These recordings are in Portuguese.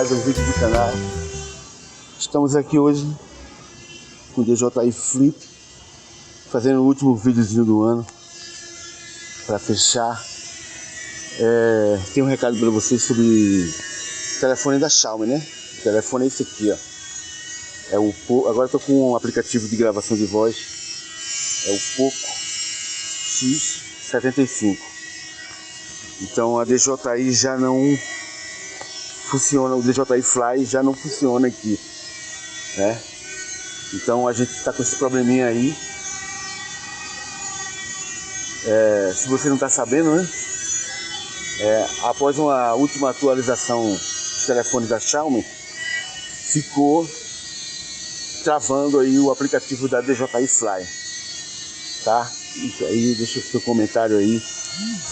mais um vídeo do canal. Estamos aqui hoje com o DJI Fly, fazendo o último videozinho do ano para fechar. Tem um recado para vocês sobre o telefone da Xiaomi, né? O telefone é esse aqui, ó. Agora eu tô com um aplicativo de gravação de voz. É o Poco X75. Então a DJI já não funciona, o DJI Fly já não funciona aqui, né? Então a gente tá com esse probleminha aí. Se você não tá sabendo, né? Após uma última atualização dos telefones da Xiaomi, ficou travando aí o aplicativo da DJI Fly, tá? Isso aí, deixa o seu comentário aí,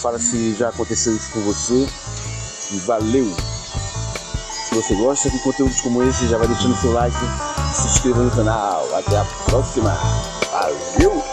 fala se já aconteceu isso com você. E valeu! Se você gosta de conteúdos como esse, já vai deixando seu like, se inscreva no canal. Até a próxima, valeu!